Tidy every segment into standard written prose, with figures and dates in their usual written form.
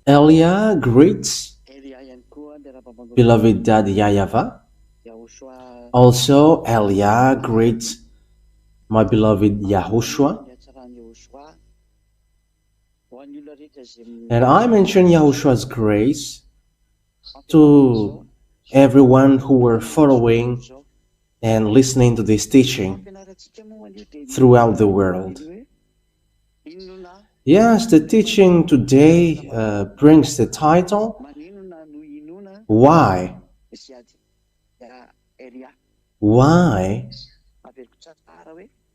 Elia greets beloved Dad YAHVAH. Also, Elia greets my beloved Yahushua. And I mention Yahushua's grace to everyone who were following and listening to this teaching throughout the world. Yes, the teaching today brings the title, Why? Why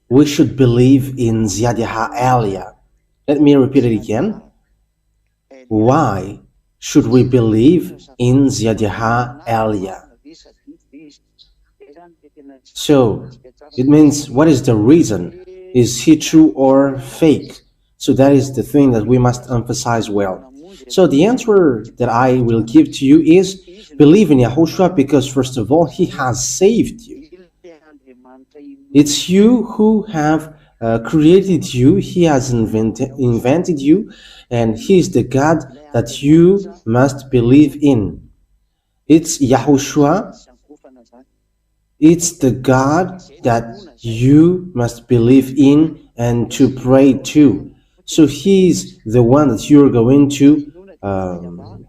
we should believe in ZHYAH EL YAH. Let me repeat it again. Why should we believe in ZHYAH EL YAH? So, it means, what is the reason? Is he true or fake? So that is the thing that we must emphasize well. So the answer that I will give to you is, believe in Yahushua because first of all, he has saved you. It's you who have created you. He has invented you, and he is the God that you must believe in. It's Yahushua. It's the God that you must believe in and to pray to. So he's the one that you're going to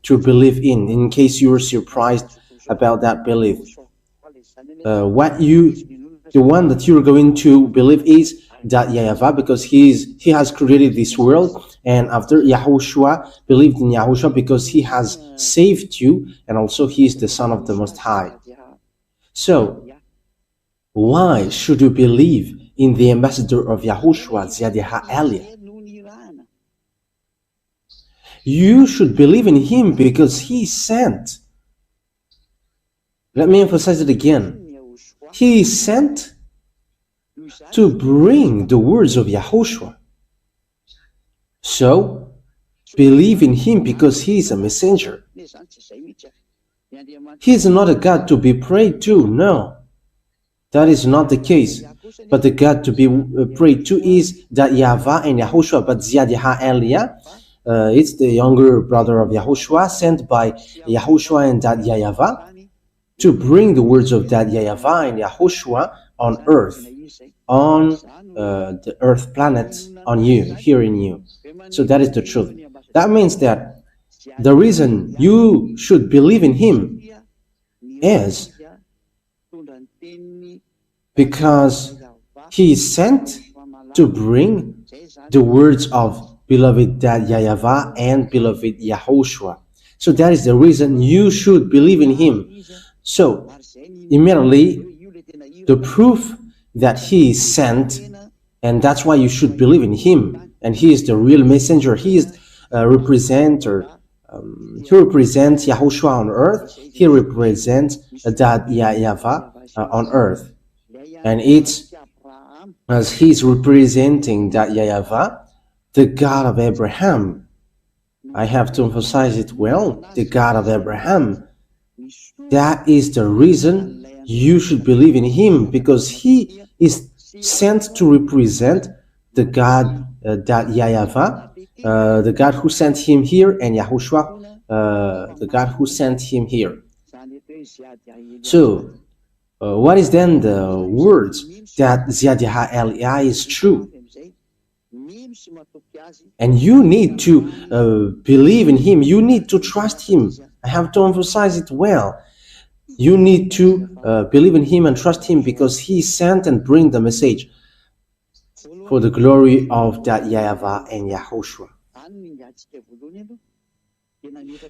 believe in case you were surprised about that belief. The one that you're going to believe is that YAHVAH, because he has created this world, and after Yahushua, believed in Yahushua because he has saved you, and also he is the Son of the Most High. So, why should you believe in the ambassador of Yahushua, ZHYAH EL YAH? You should believe in him because he sent. Let me emphasize it again. He is sent to bring the words of Yahushua. So, believe in him because he is a messenger. He is not a God to be prayed to, no. That is not the case. But the God to be prayed to is that YAHVAH and Yahushua, but ZHYAH EL YAH, it's the younger brother of Yahushua, sent by Yahushua and Dad YAHVAH to bring the words of Dad YAHVAH and Yahushua on earth, on the earth planet, on you, here in you. So that is the truth. That means that the reason you should believe in him is because he is sent to bring the words of beloved Dad YAHVAH and beloved Yahushua. So that is the reason you should believe in him. So, immediately, the proof that he is sent, and that's why you should believe in him, and he is the real messenger. He is a representer. He represents Yahushua on earth. He represents Dad YAHVAH on earth. And it's as he's representing Dad YAHVAH, the God of Abraham. I have to emphasize it well, the God of Abraham. That is the reason you should believe in him, because he is sent to represent the God Dad YAHVAH, the God who sent him here, and Yahushua, the God who sent him here. So, what is then the words that ZHYAH EL YAH is true? And you need to believe in him. You need to trust him. I have to emphasize it well. You need to believe in him and trust him because he sent and bring the message for the glory of that YAHVAH and Yahushua.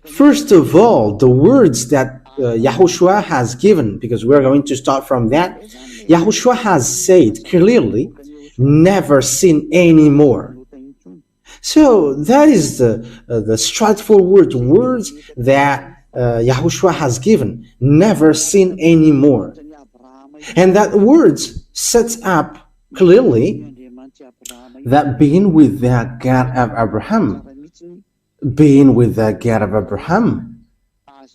First of all, the words that Yahushua has given, because we're going to start from that, Yahushua has said clearly, never sin anymore. So that is the straightforward words that Yahushua has given, never sin anymore. And that words sets up clearly that being with the God of Abraham, being with the God of Abraham,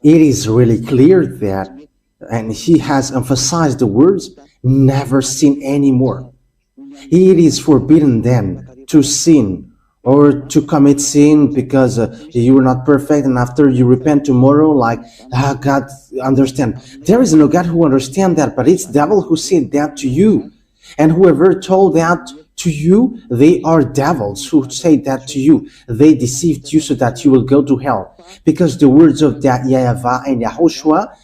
it is really clear that, and he has emphasized the words, never sin anymore. It is forbidden then to sin or to commit sin because you are not perfect, and after you repent tomorrow, like, God understand. There is no God who understand that, but it's devil who said that to you. And whoever told that to you, they are devils who say that to you. They deceived you so that you will go to hell. Because the words of that YAHVAH and YAHOSHUAH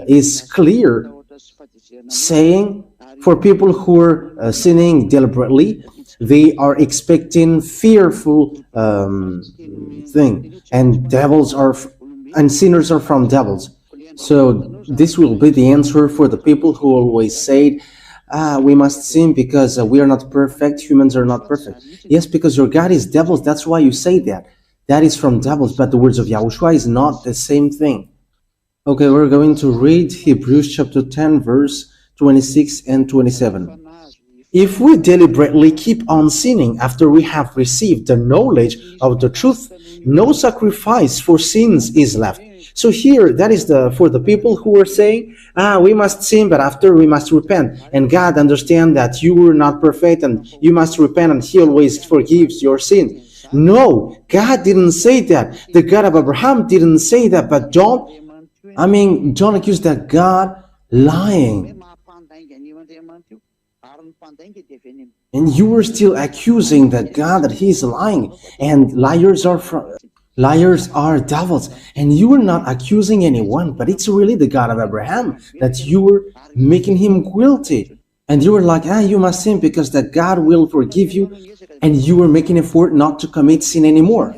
is clear, saying for people who are sinning deliberately, they are expecting fearful thing, and devils are and sinners are from devils. So this will be the answer for the people who always say, we must sin because we are not perfect, humans are not perfect. Yes, because your God is devils, that's why you say that. That is from devils, but the words of Yahushua is not the same thing. Okay, we're going to read Hebrews chapter 10, verse 26 and 27. If we deliberately keep on sinning after we have received the knowledge of the truth, no sacrifice for sins is left. So here, that is for the people who are saying, we must sin, but after we must repent. And God understands that you were not perfect and you must repent, and He always forgives your sin. No, God didn't say that. The God of Abraham didn't say that, but don't accuse that God lying. And you were still accusing that God that He is lying, and liars are devils, and you were not accusing anyone, but it's really the God of Abraham that you were making him guilty. And you were like, you must sin because that God will forgive you, and you were making effort not to commit sin anymore.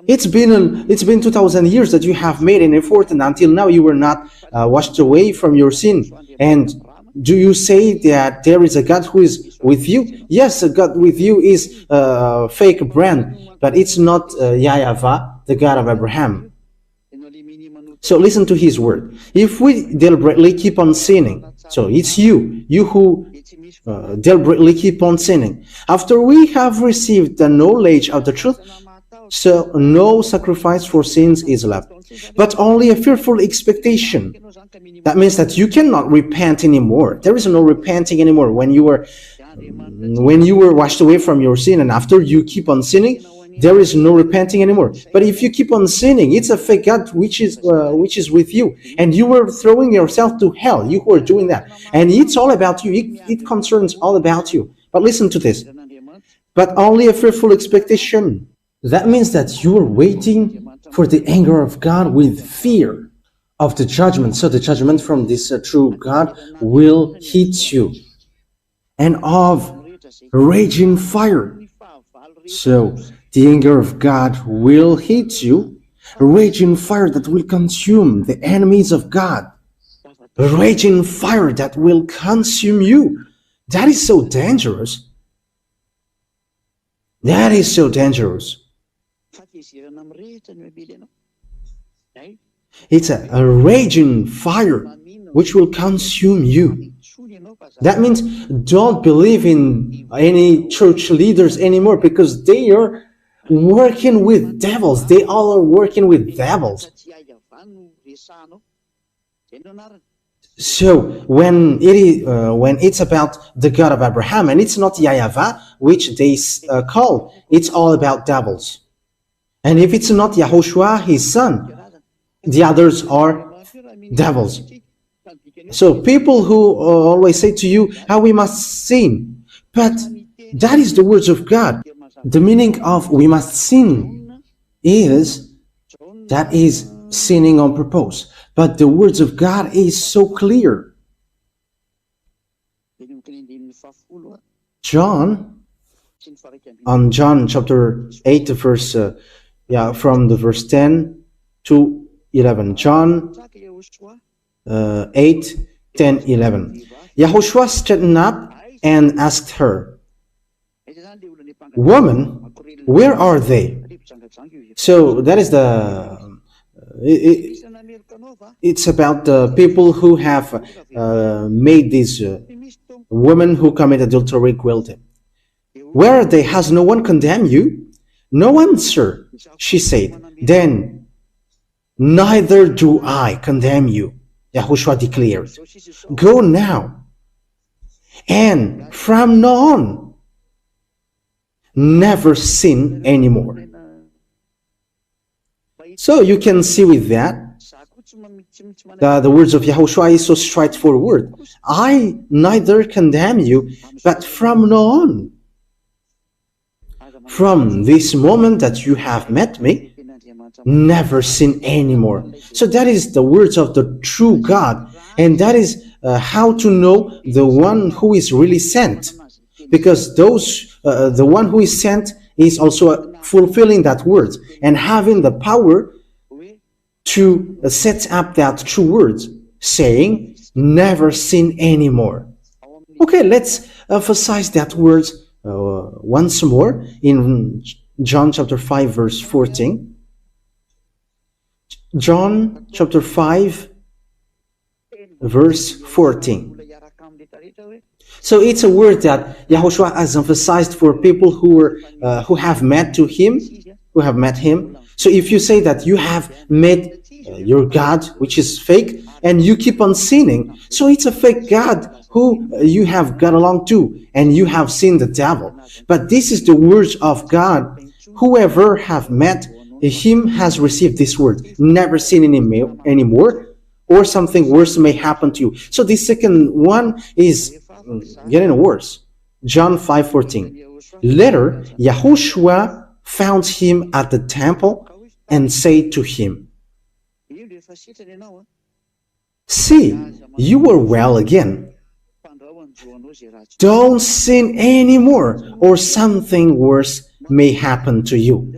It's been 2,000 years that you have made an effort, and until now you were not washed away from your sin. And do you say that there is a God who is with you? Yes, a God with you is a fake brand, but it's not YAHVAH, the God of Abraham. So listen to His word. If we deliberately keep on sinning, so it's you who deliberately keep on sinning, after we have received the knowledge of the truth, so no sacrifice for sins is left, but only a fearful expectation. That means that you cannot repent anymore. There is no repenting anymore when you were washed away from your sin, and after you keep on sinning, there is no repenting anymore. But if you keep on sinning, it's a fake God which is with you, and you were throwing yourself to hell. You who are doing that, and it's all about you. It concerns all about you. But listen to this. But only a fearful expectation. That means that you are waiting for the anger of God with fear of the judgment. So the judgment from this true God will hit you, and of raging fire. So the anger of God will hit you, a raging fire that will consume the enemies of God, a raging fire that will consume you. That is so dangerous. That is so dangerous. It's a raging fire which will consume you. That means don't believe in any church leaders anymore, because they are working with devils. They all are working with devils. So when it's about the God of Abraham, and it's not YAHVAH, which they call, it's all about devils. And if it's not YAHOSHUAH, His son, the others are devils. So people who always say to you, we must sin, but that is the words of God. The meaning of we must sin is that is sinning on purpose. But the words of God is so clear. John chapter 8, verse from the verse 10 to 11. John 8, 10, 11. Yahushua straightened up and asked her, "Woman, where are they?" So that is it's about the people who have made these women who commit adultery guilty. "Where are they? Has no one condemned you?" "No answer," she said. "Then neither do I condemn you," Yahushua declared. "Go now, and from now on, never sin anymore. So you can see with that, the words of Yahushua is so straightforward. I neither condemn you, but from now on, from this moment that you have met me, never sin anymore. So that is the words of the true God, and that is how to know the one who is really sent, because the one who is sent is also fulfilling that word and having the power to set up that true words, saying never sin anymore. Okay, let's emphasize that word once more in John chapter 5 verse 14. John chapter 5 verse 14. So it's a word that Yahushua has emphasized for people who have met him. So if you say that you have met your God, which is fake, and you keep on sinning, so it's a fake God who you have got along to, and you have seen the devil. But this is the words of God. Whoever have met him has received this word, never sin anymore, or something worse may happen to you. So the second one is getting worse. John 5:14. Later, Yahushua found him at the temple and said to him, "See, you are well again. Don't sin anymore, or something worse may happen to you."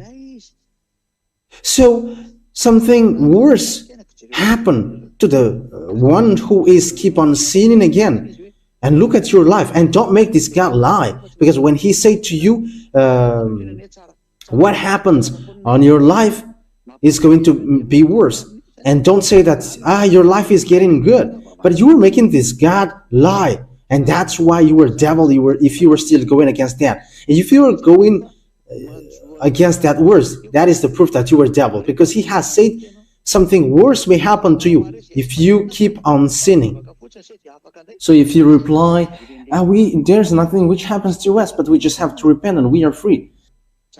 So something worse happened to the one who is keep on sinning again. And look at your life, and don't make this God lie, because when he said to you what happens on your life is going to be worse, and don't say that your life is getting good, but you were making this God lie, and that's why you were devil. If you were still going against that, and if you were going against that words, that is the proof that you were devil, because he has said something worse may happen to you if you keep on sinning. So if you reply, there's nothing which happens to us, but we just have to repent and we are free,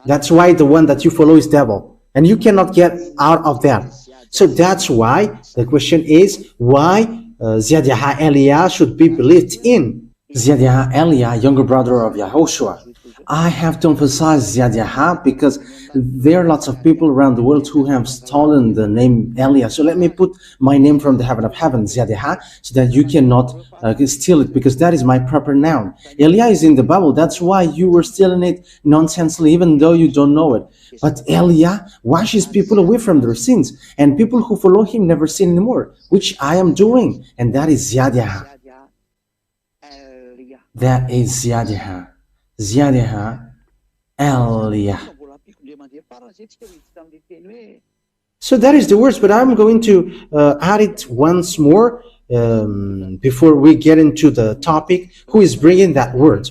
that's why the one that you follow is devil, and you cannot get out of that. So that's why the question is why ZHYAH El Yah should be believed in. ZHYAH El Yah, younger brother of Yahushua. I have to emphasize ZHYAH because there are lots of people around the world who have stolen the name El Yah. So let me put my name from the heaven of heaven, ZHYAH, so that you cannot steal it, because that is my proper noun. El Yah is in the Bible. That's why you were stealing it nonsensely, even though you don't know it. But El Yah washes people away from their sins, and people who follow him never sin anymore, which I am doing, and that is ZHYAH. That is ZHYAH. ZHYAH El Yah. So that is the words, but I'm going to add it once more before we get into the topic. Who is bringing that word?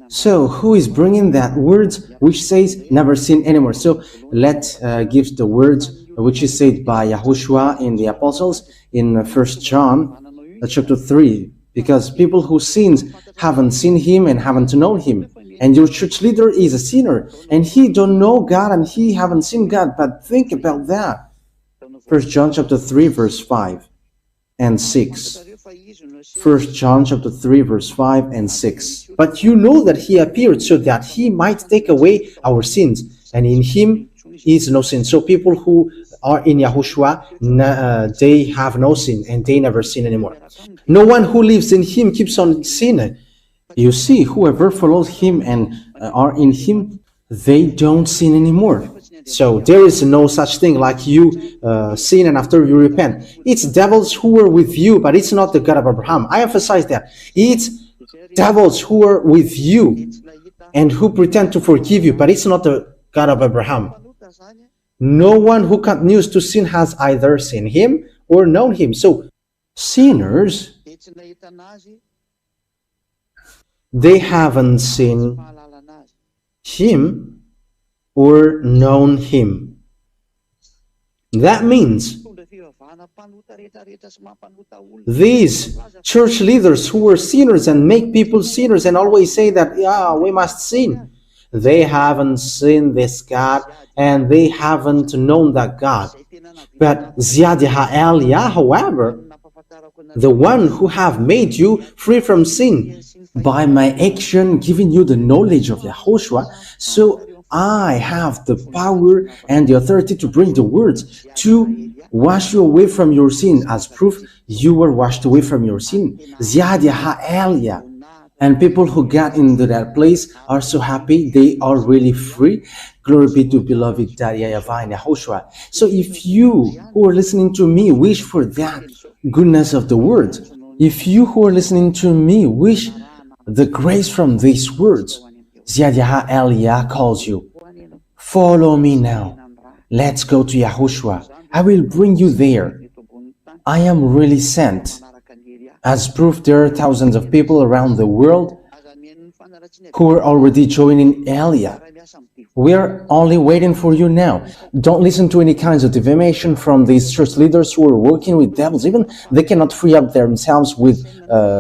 So who is bringing that word which says never sin anymore? So let's give the words which is said by Yahushua in the Apostles in 1 John chapter 3, because people who sins haven't seen him and haven't known him. And your church leader is a sinner, and he don't know God, and he haven't seen God. But think about that. 1 John chapter 3 verse 5 and 6. 1 John chapter 3 verse 5 and 6. But you know that he appeared so that he might take away our sins, and in him is no sin. So people who are in Yahushua, they have no sin, and they never sin anymore. No one who lives in him keeps on sinning. You see, whoever follows him and are in him, they don't sin anymore. So there is no such thing like you sin and after you repent. It's devils who are with you, but it's not the God of Abraham. I emphasize that. It's devils who are with you and who pretend to forgive you, but it's not the God of Abraham. No one who continues to sin has either seen him or known him. So sinners, they haven't seen him or known him. That means these church leaders who were sinners and make people sinners and always say that, yeah, we must sin, they haven't seen this God, and they haven't known that God. But ZHYAH El YAH, however, the one who have made you free from sin by my action, giving you the knowledge of Yahushua, so I have the power and the authority to bring the words to wash you away from your sin. As proof, you were washed away from your sin. ZHYAH El YAH. And people who got into that place are so happy. They are really free. Glory be to beloved Daddy YAHVAH and YAHOSHUAH. So if you who are listening to me wish for that goodness of the word, if you who are listening to me wish the grace from these words, ZHYAH El YAH calls you. Follow me now. Let's go to Yahushua. I will bring you there. I am really sent. As proof, there are thousands of people around the world who are already joining El YAH. We are only waiting for you now. Don't listen to any kinds of defamation from these church leaders who are working with devils. Even they cannot free up themselves with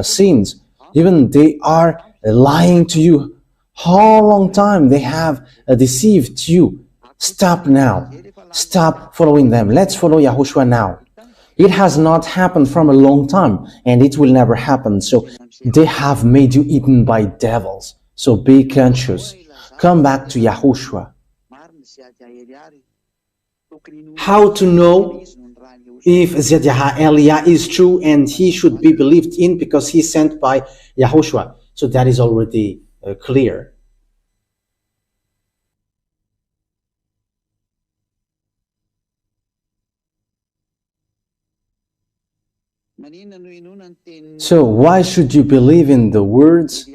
sins. Even they are lying to you. How long time they have deceived you? Stop now. Stop following them. Let's follow Yahushua now. It has not happened from a long time, and it will never happen. So they have made you eaten by devils. So be conscious. Come back to Yahushua. How to know if ZHYAH El YAH is true and he should be believed in because he is sent by Yahushua? So that is already clear. So why should you believe in the words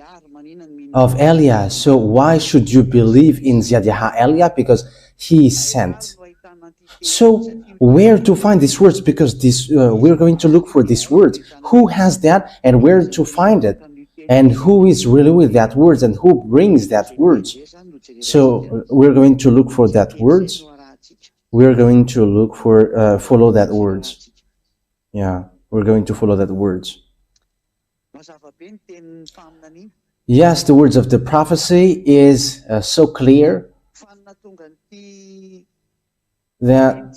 of El YAH? So why should you believe in ZHYAH El YAH? Because he is sent. So where to find these words? Because we're going to look for these words. Who has that and where to find it? And who is really with that words and who brings that words? So we're going to look for that words. We're going to look for follow that words. Yeah. We're going to follow that words. Yes, the words of the prophecy is so clear that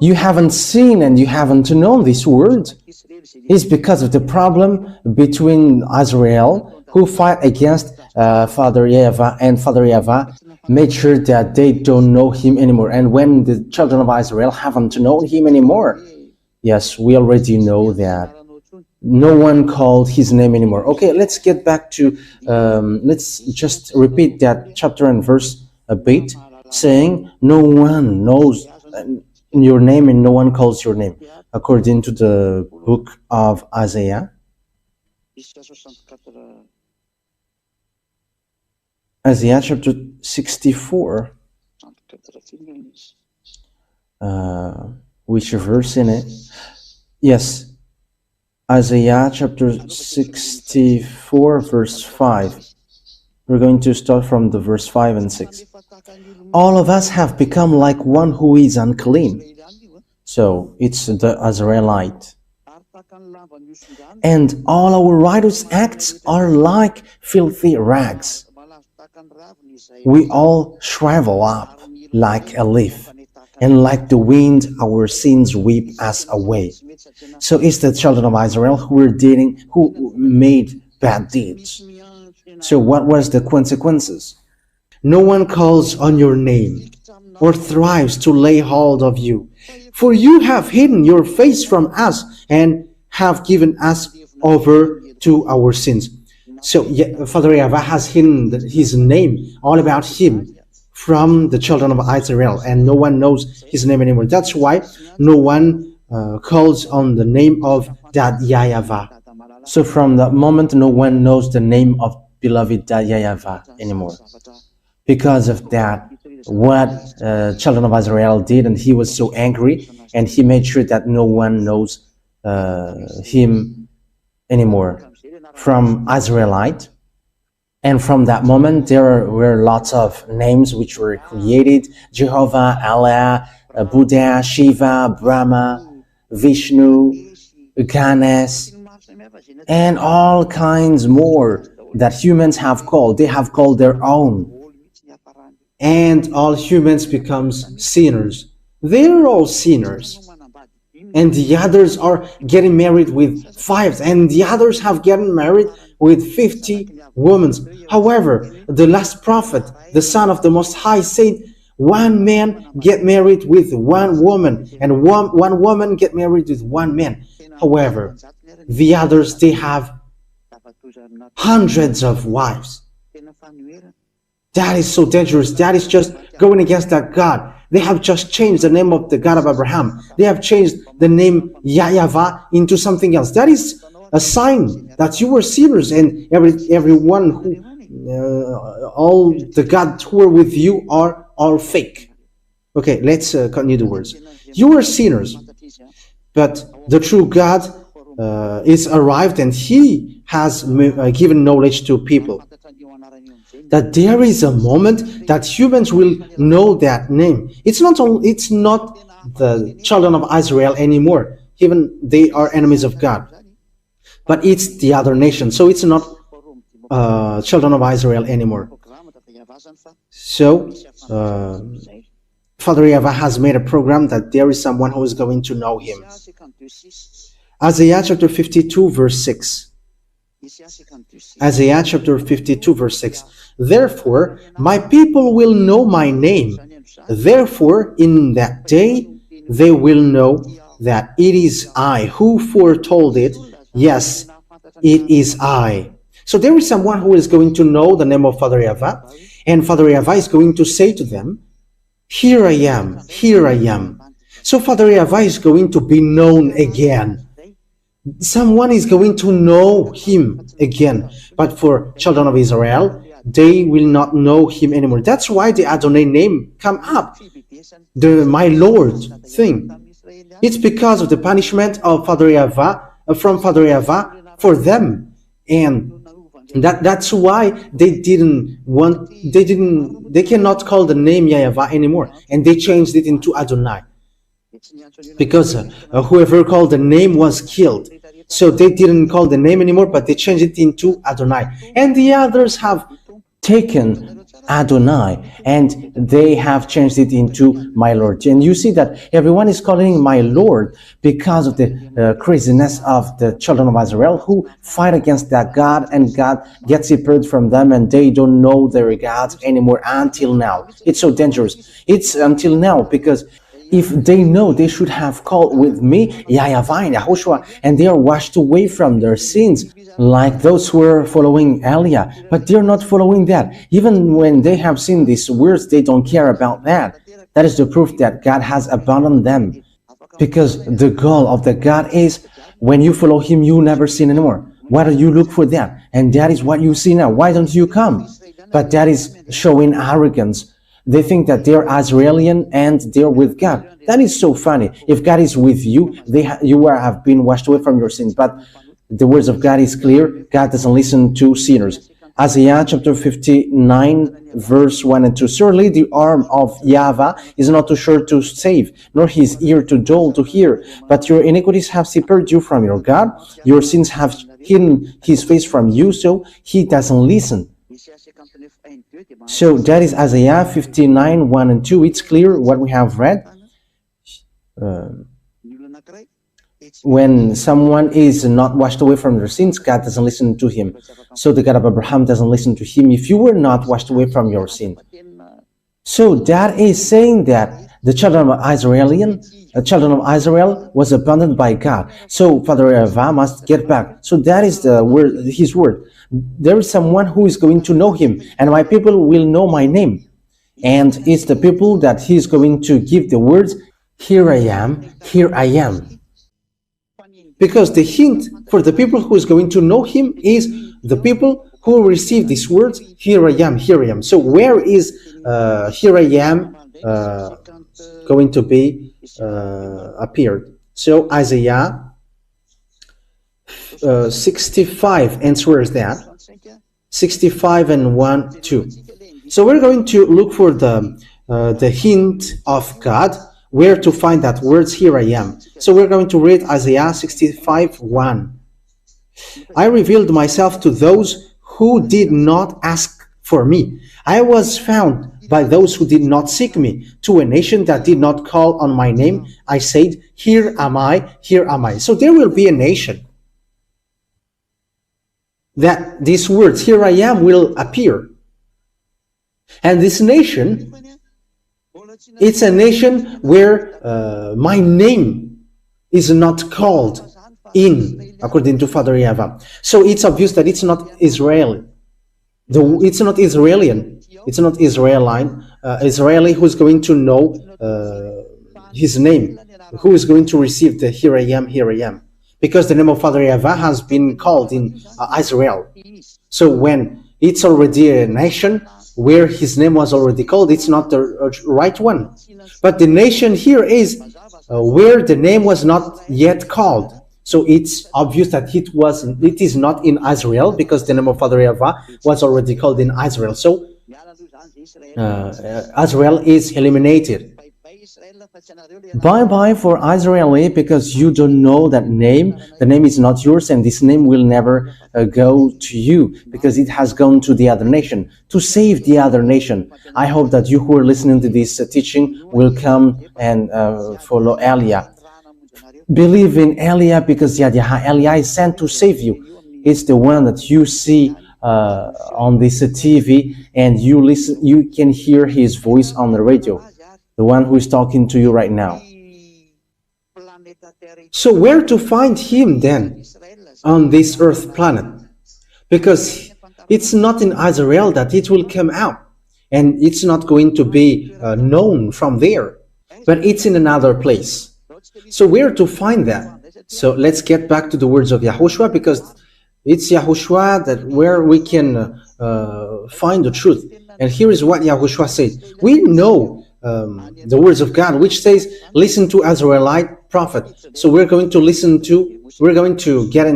you haven't seen and you haven't known these words. It's because of the problem between Israel, who fight against Father YAHVAH, and Father YAHVAH made sure that they don't know him anymore. And when the children of Israel haven't known him anymore, yes, we already know that no one called his name anymore. Okay, let's get back to, let's just repeat that chapter and verse a bit, saying, no one knows your name and no one calls your name, according to the book of Isaiah. Isaiah chapter 64. Which verse in it? Yes, Isaiah chapter 64 verse 5. We're going to start from the verse 5 and 6. All of us have become like one who is unclean. So it's the Israelite. And all our righteous acts are like filthy rags. We all shrivel up like a leaf, and like the wind, our sins weep us away. So it's the children of Israel who made bad deeds. So what was the consequences? No one calls on your name or thrives to lay hold of you. For you have hidden your face from us and have given us over to our sins. So Father YAHVAH has hidden his name, all about him, from the children of Israel, and no one knows his name anymore. That's why no one calls on the name of Daddy YAHVAH. So from that moment, no one knows the name of beloved Daddy YAHVAH anymore. Because of that, what children of Israel did, and he was so angry, and he made sure that no one knows him anymore from Israelite. And from that moment, there were lots of names which were created: Jehovah, Allah, Buddha, Shiva, Brahma, Vishnu, Ganesh, and all kinds more that humans have called. They have called their own. And all humans becomes sinners. They're all sinners. And the others are getting married with 5, and the others have gotten married with 50 women. However, the last prophet, the Son of the Most High, said, one man get married with one woman, and one woman get married with one man. However, the others, they have hundreds of wives. That is so dangerous. That is just going against that God. They have just changed the name of the God of Abraham. They have changed the name YAHVAH into something else. That is a sign that you were sinners, and everyone who, all the gods who are with you are all fake. Okay, let's continue the words. You were sinners, but the true God is arrived, and He has given knowledge to people. That there is a moment that humans will know that name. It's not the children of Israel anymore. Even they are enemies of God. But it's the other nation. So it's not children of Israel anymore. So Father YAHVAH has made a program that there is someone who is going to know Him. Isaiah chapter 52 verse 6. Isaiah chapter 52 verse 6. Therefore, my people will know my name. Therefore, in that day, they will know that it is I who foretold it. Yes, it is I. So there is someone who is going to know the name of Father YAHVAH, and Father YAHVAH is going to say to them, here I am, here I am. So Father YAHVAH is going to be known again. Someone is going to know Him again. But for children of Israel, they will not know Him anymore. That's why the Adonai name come up, the my Lord thing. It's because of the punishment of Father YAHVAH, from Father YAHVAH for them, and that's why they cannot call the name YAHVAH anymore, and they changed it into Adonai, because whoever called the name was killed. So they didn't call the name anymore, but they changed it into Adonai. And the others have taken Adonai and they have changed it into my Lord. And you see that everyone is calling my Lord because of the craziness of the children of Israel who fight against that God, and God gets separated from them and they don't know their gods anymore until now. It's so dangerous. It's until now, because if they know, they should have called with me YAHVAH and YAHOSHUAH, and they are washed away from their sins, like those who are following Elia. But they're not following that. Even when they have seen these words, they don't care about that. That is the proof that God has abandoned them. Because the goal of the God is, when you follow Him, you never sin anymore. Why do you look for that? And that is what you see now. Why don't you come? But that is showing arrogance. They think that they're Israeli and they're with God. That is so funny. If God is with you, you have been washed away from your sins. But the words of God is clear. God doesn't listen to sinners. Isaiah chapter 59 verse 1 and 2. Surely the arm of YAHVAH is not too short to save, nor his ear too dull to hear. But your iniquities have separated you from your God. Your sins have hidden His face from you, so He doesn't listen. So that is Isaiah 59, 1 and 2. It's clear what we have read. When someone is not washed away from their sins, God doesn't listen to him. So the God of Abraham doesn't listen to him if you were not washed away from your sin. So that is saying that the children of Israel was abandoned by God. So Father YAHVAH must get back. So that is the word, His word. There is someone who is going to know Him, and my people will know my name. And it's the people that He is going to give the words, here I am, here I am. Because the hint for the people who is going to know Him is the people who receive these words, here I am, here I am. So where is here I am going to be appeared? So Isaiah 65 answers that. 65 and 1, 2. So we're going to look for the hint of God, where to find that words, here I am. So we're going to read Isaiah 65, 1. I revealed myself to those who did not ask for me. I was found by those who did not seek me. To a nation that did not call on my name, I said, here am I, here am I. So there will be a nation that these words, here I am, will appear. And this nation, it's a nation where my name is not called in, according to Father YAHVAH. So it's obvious that it's not Israeli. It's not Israelian. It's not Israeli who's going to know his name, who is going to receive the here I am, here I am. Because the name of Father YAHVAH has been called in Israel. So when it's already a nation where his name was already called, it's not the right one. But the nation here is where the name was not yet called. So it's obvious that it is not in Israel, because the name of Father YAHVAH was already called in Israel. So Israel is eliminated. Bye-bye for Israeli, because you don't know that name. The name is not yours, and this name will never go to you, because it has gone to the other nation, to save the other nation. I hope that you who are listening to this teaching will come and follow El Yah. Believe in El Yah, because ZHYAH El Yah is sent to save you. It's the one that you see on this TV, and you can hear his voice on the radio, the one who is talking to you right now. So where to find him then on this earth planet? Because it's not in Israel that it will come out, and it's not going to be known from there, but it's in another place. So where to find that? So let's get back to the words of YAHOSHUAH, because it's YAHOSHUAH that where we can find the truth. And here is what YAHOSHUAH says. We know the words of God, which says, listen to Israelite prophet. So we're going to get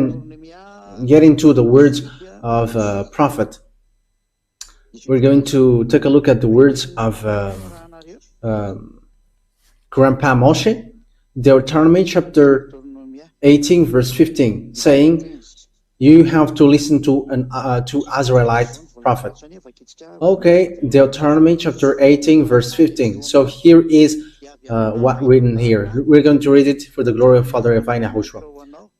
into the words of prophet. We're going to take a look at the words of Grandpa Moshe, Deuteronomy chapter 18 verse 15, saying, you have to listen to an Israelite prophet. Okay, Deuteronomy chapter 18 verse 15. So here is what written here. We're going to read it for the glory of Father YAHVAH.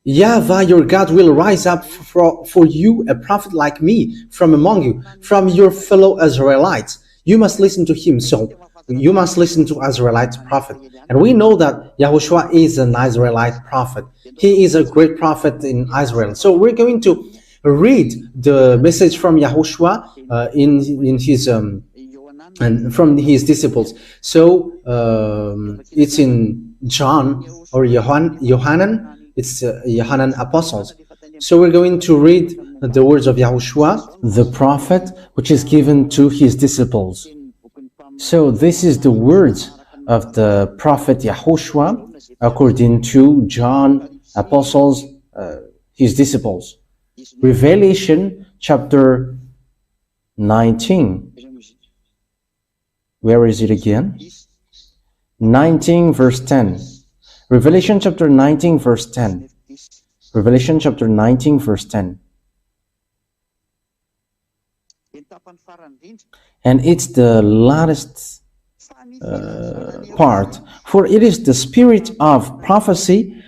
YAHVAH your God will rise up for you a prophet like me from among you, from your fellow Israelites. You must listen to him. So you must listen to Israelite prophet. And we know that YAHOSHUAH is an Israelite prophet. He is a great prophet in Israel. So we're going to read the message from YAHOSHUAH in his and from his disciples. So it's in John or Yohanan. It's Yohanan Apostles. So we're going to read the words of YAHOSHUAH, the prophet, which is given to his disciples. So this is the words of the prophet YAHOSHUAH according to John, Apostles, his disciples. Revelation chapter 19. Where is it again? 19 verse 10. Revelation chapter 19 verse 10. Revelation chapter 19 verse 10. And it's the last part. For it is the spirit of prophecy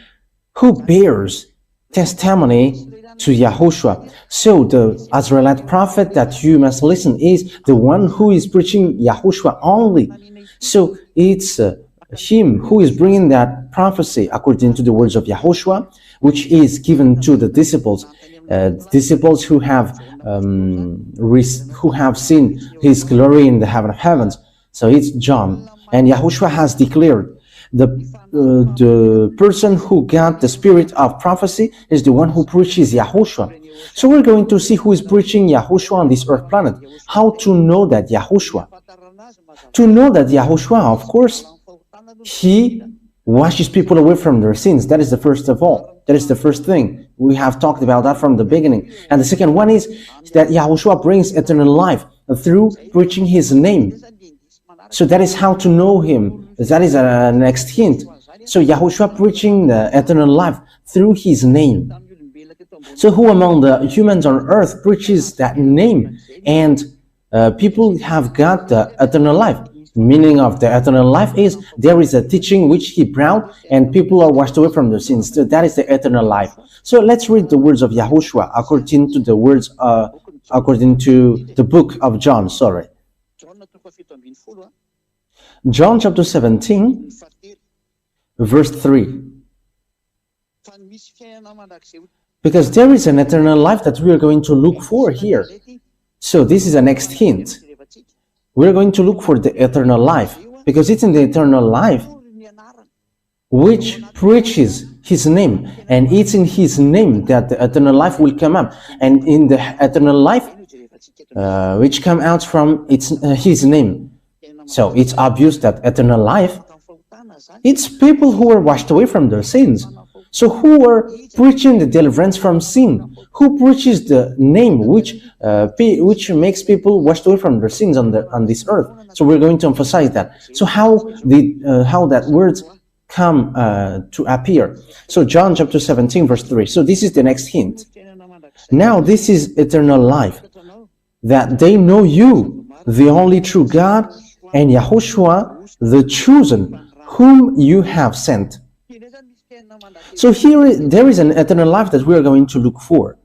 who bears testimony to YAHOSHUAH. So the Israelite prophet that you must listen is the one who is preaching YAHOSHUAH only. So it's him who is bringing that prophecy according to the words of YAHOSHUAH, which is given to the disciples. Disciples who have seen his glory in the heaven of heavens. So it's John, and YAHOSHUAH has declared the person who got the spirit of prophecy is the one who preaches YAHOSHUAH. So we're going to see who is preaching YAHOSHUAH on this earth planet. How to know that YAHOSHUAH? To know that YAHOSHUAH, of course, he washes people away from their sins. That is the first of all. That is the first thing. We have talked about that from the beginning. And the second one is that YAHOSHUAH brings eternal life through preaching his name. So that is how to know him. That is a next hint. So YAHOSHUAH preaching the eternal life through his name. So who among the humans on earth preaches that name? And people have got the eternal life. Meaning of the eternal life is there is a teaching which he brought and people are washed away from their sins. So that is the eternal life. So let's read the words of Yahushua according to the words according to the book of John. Sorry, John chapter 17 verse 3. Because there is an eternal life that we are going to look for here. So this is the next hint. We're going to look for the eternal life, because it's in the eternal life which preaches his name, and it's in his name that the eternal life will come up, and in the eternal life which come out from his name. So it's obvious that eternal life, it's people who are washed away from their sins. So who are preaching the deliverance from sin? Who preaches the name which makes people washed away from their sins on this earth? So we're going to emphasize that. So how that words come to appear? So John chapter 17 verse 3. So this is the next hint. Now this is eternal life, that they know you, the only true God, and Yahushua, the chosen, whom you have sent. So here there is an eternal life that we are going to look for.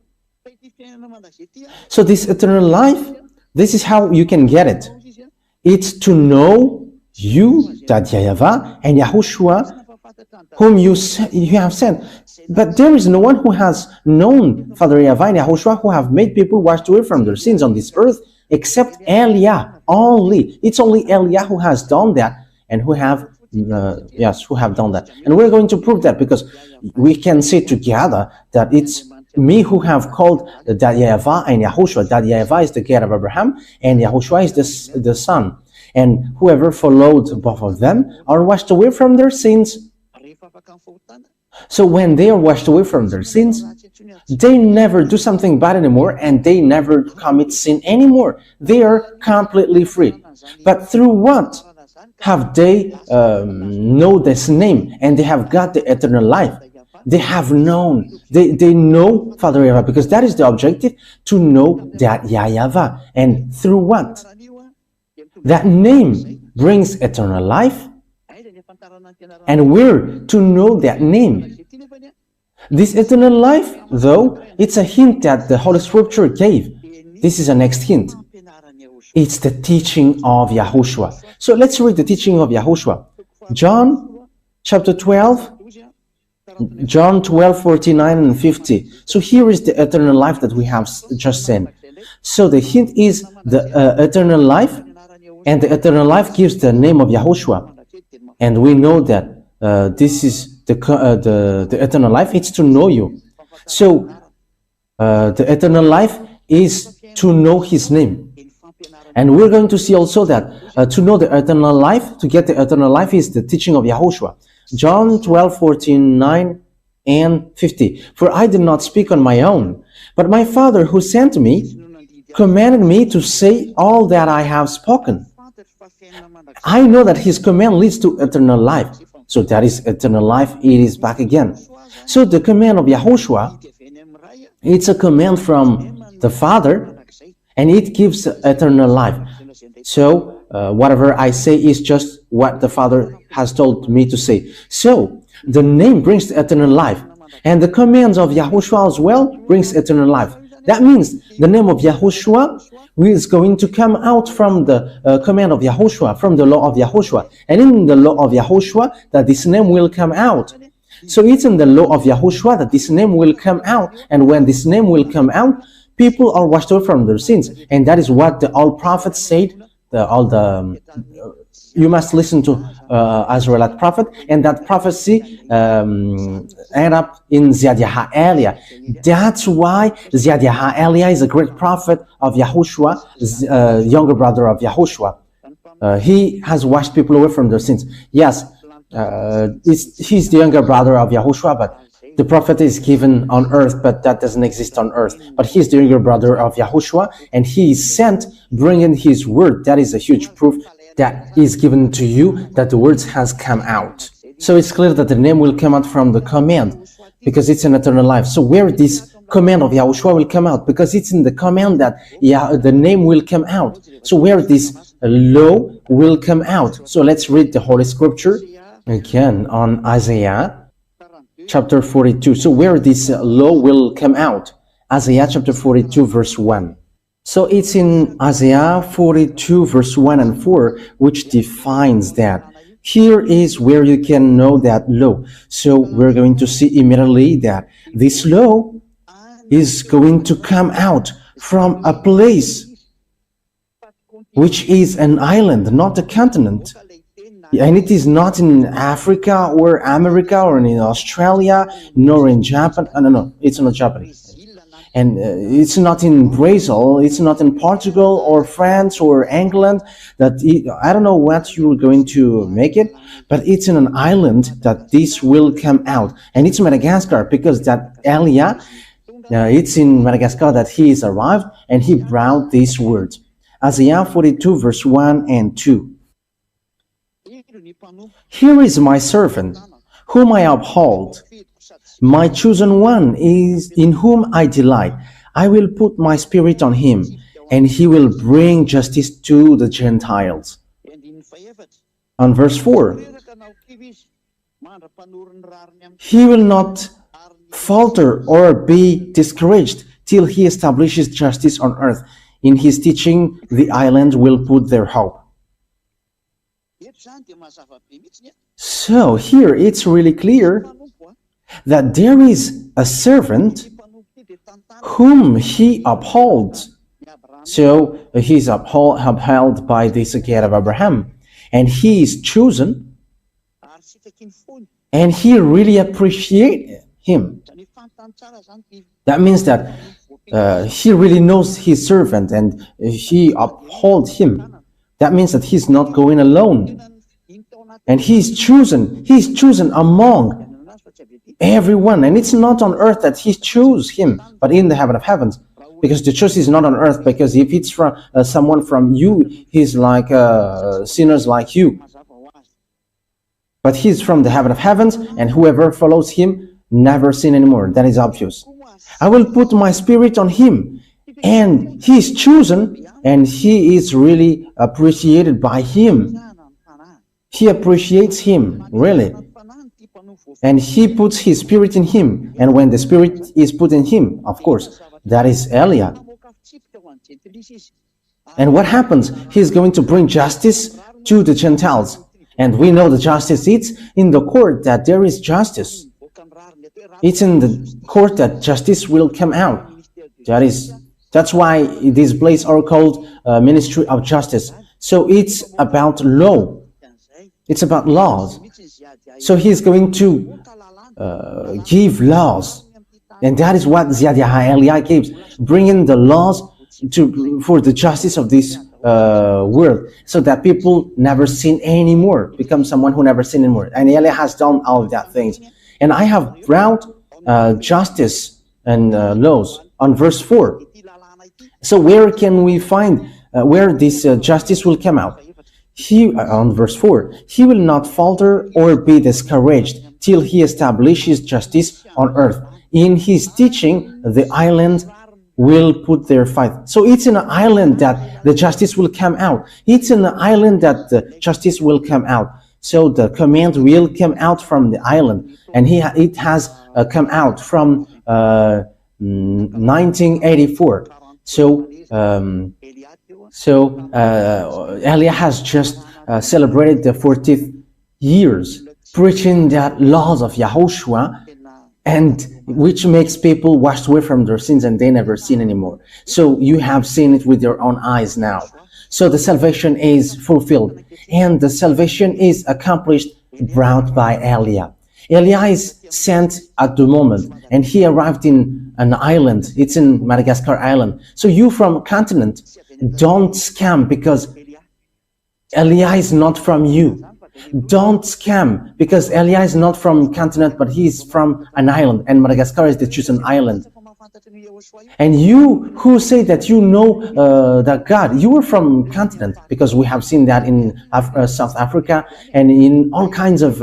So this eternal life, this is how you can get it. It's to know you, that YAHVAH, and Yahushua, whom you have sent. But there is no one who has known Father YAHVAH and Yahushua, who have made people washed away from their sins on this earth, except El Yah only. It's only El Yah who has done that, and who have done that. And we're going to prove that, because we can say together that it's me who have called that YAHVAH and Yahushua. That YAHVAH is the God of Abraham, and Yahushua is the Son. And whoever followed both of them are washed away from their sins. So when they are washed away from their sins, they never do something bad anymore, and they never commit sin anymore. They are completely free. But through what have they know this name, and they have got the eternal life? They have known, they know Father YAHVAH, because that is the objective, to know that YAHVAH. And through what? That name brings eternal life, and we're to know that name. This eternal life, though, it's a hint that the Holy Scripture gave. This is the next hint. It's the teaching of Yahushua. So let's read the teaching of Yahushua. John chapter 12, John 12, 49 and 50. So here is the eternal life that we have just seen. So the hint is the eternal life, and the eternal life gives the name of Yahushua. And we know that this is the eternal life. It's to know you. So the eternal life is to know his name. And we're going to see also that to know the eternal life, to get the eternal life, is the teaching of Yahushua. John 12, 49 and 50. For I did not speak on my own, but my Father who sent me commanded me to say all that I have spoken. I know that his command leads to eternal life. So that is eternal life. It is back again. So the command of Yahushua, it's a command from the Father, and it gives eternal life. So whatever I say is just what the Father has told me to say. So the name brings eternal life, and the commands of Yahushua as well brings eternal life. That means the name of Yahushua is going to come out from the command of Yahushua, from the law of Yahushua. And in the law of Yahushua, that this name will come out. So it's in the law of Yahushua that this name will come out. And when this name will come out, people are washed away from their sins. And that is what all prophets said. You must listen to Israelite prophet, and that prophecy end up in ZHYAH El YAH. That's why ZHYAH El YAH is a great prophet of Yahushua, younger brother of Yahushua. He has washed people away from their sins. Yes, he's the younger brother of Yahushua, but the prophet is given on earth, but that doesn't exist on earth. But he's the younger brother of Yahushua, and he is sent bringing his word. That is a huge proof that is given to you that the words has come out. So it's clear that the name will come out from the command, because it's an eternal life. So where this command of Yahushua will come out, because it's in the command that the name will come out. So where this law will come out. So let's read the Holy Scripture again on Isaiah chapter 42. So where this law will come out. Isaiah chapter 42 verse 1. So it's in Isaiah 42 verse 1 and 4, which defines that. Here is where you can know that law. So we're going to see immediately that this law is going to come out from a place which is an island, not a continent. And it is not in Africa or America or in Australia, nor in Japan. No, it's not Japanese. And it's not in Brazil, it's not in Portugal or France or England. I don't know what you're going to make it, but it's in an island that this will come out. And it's Madagascar, because that El Yah, it's in Madagascar that he is arrived, and he brought these words. Isaiah 42 verse 1 and 2. Here is my servant, whom I uphold. My chosen one is in whom I delight. I will put my spirit on him, and he will bring justice to the Gentiles. On verse 4, he will not falter or be discouraged till he establishes justice on earth. In his teaching, the island will put their hope. So here it's really clear that there is a servant whom he upholds. So he's upheld by the Seged of Abraham, and he is chosen, and he really appreciates him. That means that he really knows his servant, and he upholds him. That means that he's not going alone, and he's chosen among everyone. And it's not on earth that he chose him, but in the heaven of heavens, because the choice is not on earth. Because if it's from someone from you, he's like sinners like you, but he's from the heaven of heavens, and whoever follows him never sin anymore. That is obvious. I will put my spirit on him, and he is chosen, and he is really appreciated by him. He appreciates him, really. And he puts his spirit in him. And when the spirit is put in him, of course, that is El Yah. And what happens? He's going to bring justice to the Gentiles. And we know the justice, it's in the court that there is justice. It's in the court that justice will come out. That's why these places are called Ministry of Justice. So it's about law. It's about laws. So he's going to give laws. And that is what ZHYAH El Yah gives, bringing the laws for the justice of this world, so that people never sin anymore, become someone who never sin anymore. And El Yah has done all of that things. And I have brought justice and laws on verse 4. So where can we find where this justice will come out? On verse 4, he will not falter or be discouraged till he establishes justice on earth. In his teaching, the island will put their fight. So it's in an island that the justice will come out. It's in an island that the justice will come out. So the command will come out from the island, and it has come out from 1984. So El Yah has just celebrated the 40th years, preaching that laws of Yahushua, and which makes people washed away from their sins, and they never sin anymore. So you have seen it with your own eyes now. So the salvation is fulfilled, and the salvation is accomplished, brought by El Yah. El Yah is sent at the moment, and he arrived in an island. It's in Madagascar Island. So you from continent, don't scam, because El Yah is not from you. Don't scam, because El Yah is not from continent, but he is from an island, and Madagascar is the chosen island. And you who say that you know that God, you are from continent, because we have seen that in South Africa and in all kinds of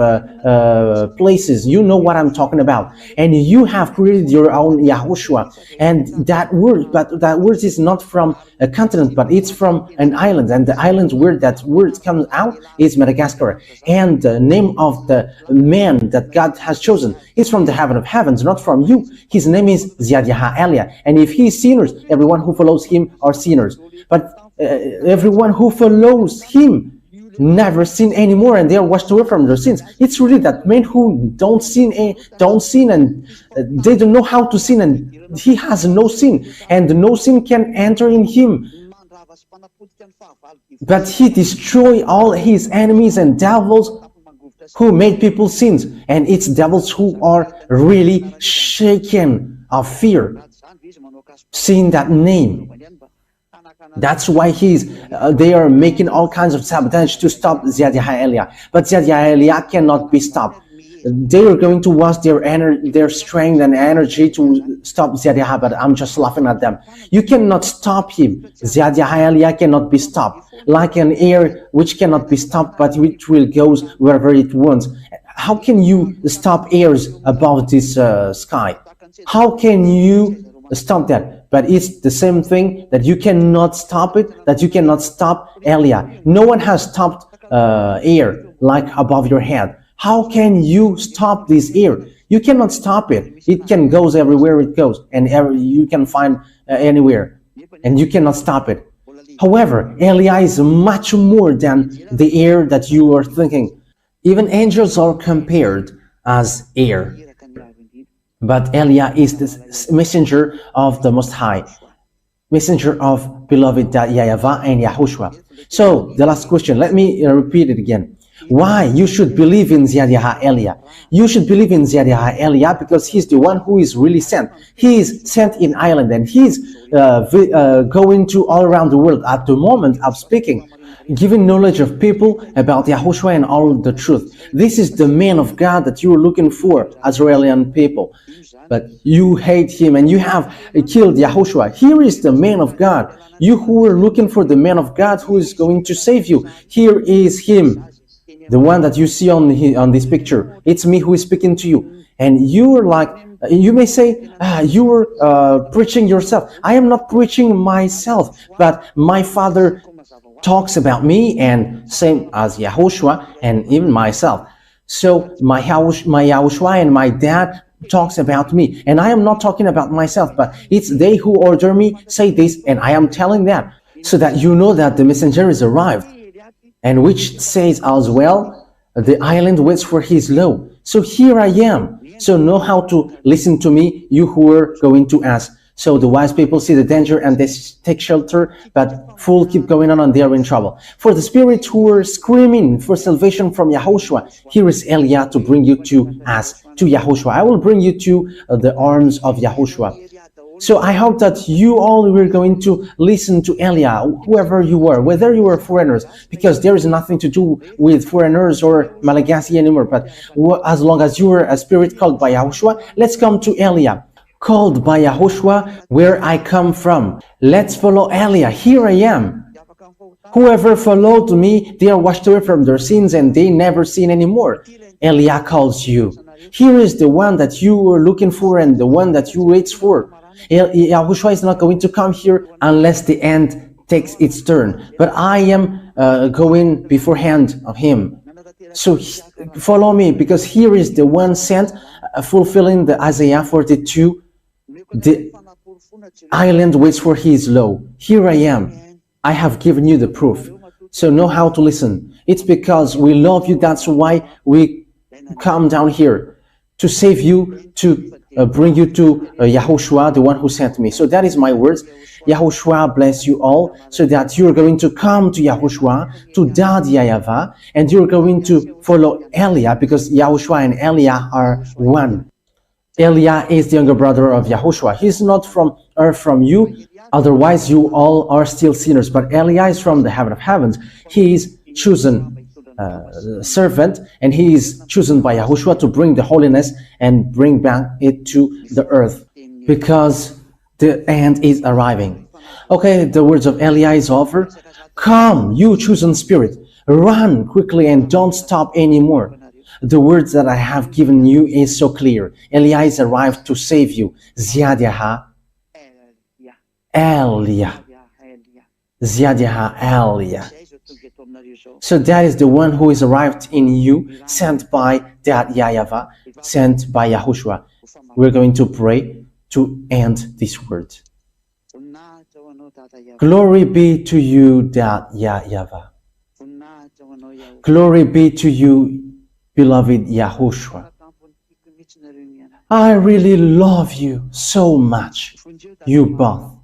places. You know what I'm talking about. And you have created your own Yahushua. And that word, but that word is not from a continent, but it's from an island. And the island where that word comes out is Madagascar. And the name of the man that God has chosen is from the heaven of heavens, not from you. His name is ZHYAH EL YAH. And if he is sinners, everyone who follows him are sinners. But everyone who follows him never sin anymore, and they are washed away from their sins. It's really that men who don't sin, and they don't know how to sin, and he has no sin, and no sin can enter in him. But he destroys all his enemies and devils who made people sin, and it's devils who are really shaken of fear seeing that name. That's why they are making all kinds of sabotage to stop ZHYAH EL YAH. But ZHYAH EL YAH cannot be stopped. They are going to waste their strength and energy to stop ZHYAH, but I'm just laughing at them. You cannot stop him. ZHYAH EL YAH cannot be stopped. Like an air which cannot be stopped, but which will go wherever it wants. How can you stop airs above this sky? How can you stop that? But it's the same thing, that you cannot stop it, that you cannot stop EL YAH. No one has stopped air like above your head. How can you stop this air? You cannot stop it. It can go everywhere it goes, and you can find anywhere, and you cannot stop it. However, EL YAH is much more than the air that you are thinking. Even angels are compared as air. But EL YAH is the messenger of the Most High, messenger of beloved YAHVAH and YAHOSHUAH. So the last question, let me repeat it again. Why you should believe in ZHYAH EL YAH? You should believe in ZHYAH EL YAH because he's the one who is really sent. He is sent in Ireland, and he's going to all around the world at the moment of speaking, giving knowledge of people about YAHOSHUAH and all the truth. This is the man of God that you are looking for, Israeli people. But you hate him and you have killed YAHOSHUAH. Here is the man of God. You who are looking for the man of God who is going to save you. Here is him, the one that you see on this picture. It's me who is speaking to you. And you are like, you may say, you are preaching yourself. I am not preaching myself, but my Father talks about me, and same as YAHOSHUAH and even myself. So my YAHOSHUAH and my dad talks about me, and I am not talking about myself, but it's they who order me say this, and I am telling that, so that you know that the messenger is arrived, and which says as well, the island waits for his law. So here I am. So know how to listen to me, you who are going to ask. So the wise people see the danger and they take shelter, but fools keep going on and they are in trouble. For the spirits who are screaming for salvation from YAHOSHUAH, here is EL YAH to bring you to us, to YAHOSHUAH. I will bring you to the arms of YAHOSHUAH. So I hope that you all were going to listen to EL YAH, whoever you are, whether you are foreigners, because there is nothing to do with foreigners or Malagasy anymore. But as long as you are a spirit called by YAHOSHUAH, let's come to EL YAH. Called by YAHOSHUAH, where I come from. Let's follow EL YAH. Here I am. Whoever followed me, they are washed away from their sins and they never sin anymore. EL YAH calls you. Here is the one that you were looking for and the one that you wait for. YAHOSHUAH is not going to come here unless the end takes its turn. But I am going beforehand of him. So follow me, because here is the one sent, fulfilling the Isaiah 42. The island waits for his law. Here I am. I have given you the proof. So know how to listen. It's because we love you. That's why we come down here to save you, to bring you to YAHOSHUAH, the one who sent me. So that is my words. YAHOSHUAH bless you all, so that you're going to come to YAHOSHUAH, to Dad YAHVAH, and you're going to follow EL YAH, because YAHOSHUAH and EL YAH are one. EL YAH is the younger brother of YAHOSHUAH. He's not from earth, from you, otherwise you all are still sinners. But EL YAH is from the heaven of heavens. He is chosen servant, and he is chosen by YAHOSHUAH to bring the holiness and bring back it to the earth. because the end is arriving. Okay, the words of Eliah is over. Come, you chosen spirit, run quickly and don't stop anymore. The words that I have given you is so clear. Eliah is arrived to save you. ZHYAH El Yah. ZHYAH El Yah. So that is the one who is arrived in you, sent by that YAHVAH, sent by YAHOSHUAH. We're going to pray to end this word. Glory be to you, that YAHVAH. Glory be to you, beloved YAHOSHUAH. I really love you so much, you both.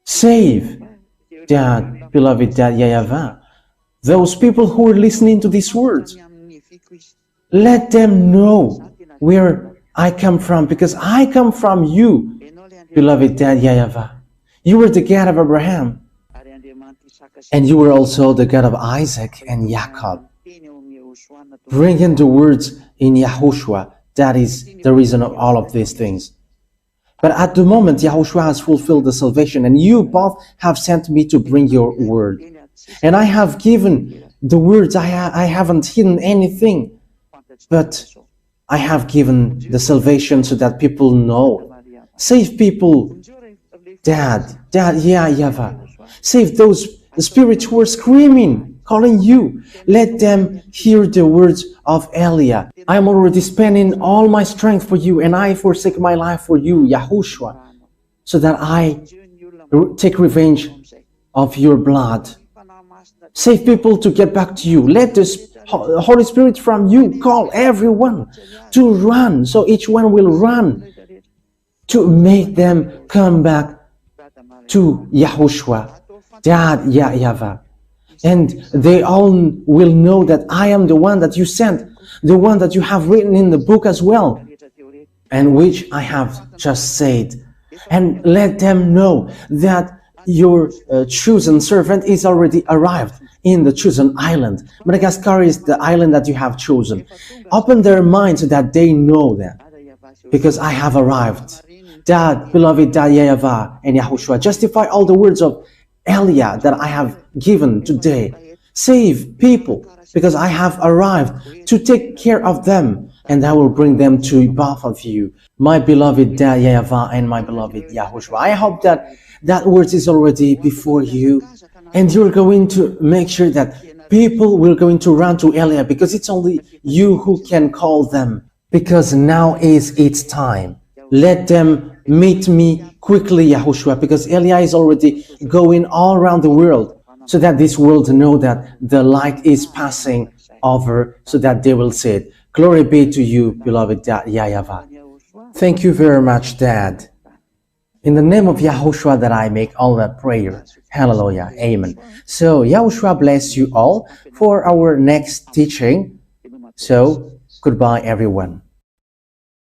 Save that beloved that YAHVAH. Those people who are listening to these words, let them know where I come from, because I come from you, beloved that YAHVAH. You were the God of Abraham, and you were also the God of Isaac and Jacob. Bring in the words in YAHOSHUAH. That is the reason of all of these things. But at the moment, YAHOSHUAH has fulfilled the salvation, and you both have sent me to bring your word. And I have given the words, I haven't hidden anything, but I have given the salvation so that people know. Save people, Dad, YAHVAH. Save those spirits who are screaming, calling you. Let them hear the words of Eliah. I am already spending all my strength for you, and I forsake my life for you, YAHOSHUAH, so that I take revenge of your blood. Save people to get back to you. Let the Holy Spirit from you call everyone to run, so each one will run, to make them come back to YAHOSHUAH, Dad, YAHVAH. And they all will know that I am the one that you sent, the one that you have written in the book as well, and which I have just said. And let them know that your chosen servant is already arrived in the chosen island. Madagascar is the island that you have chosen. Open their minds so that they know that, because I have arrived. Dad, beloved Dad YAHVAH and YAHOSHUAH, justify all the words of Eliah that I have given today. Save people, because I have arrived to take care of them, and I will bring them to both of you, my beloved Dad YAHVAH and my beloved YAHOSHUAH. I hope that that word is already before you, and you're going to make sure that people will going to run to Eliah, because it's only you who can call them, because now is its time. Let them meet me quickly, YAHOSHUAH, because Eliah is already going all around the world, so that this world know that the light is passing over, so that they will say it. Glory be to you, beloved Dad YAHVAH. Thank you very much, Dad. In the name of YAHOSHUAH that I make all that prayer. Hallelujah. Amen. So YAHOSHUAH bless you all for our next teaching. So goodbye, everyone.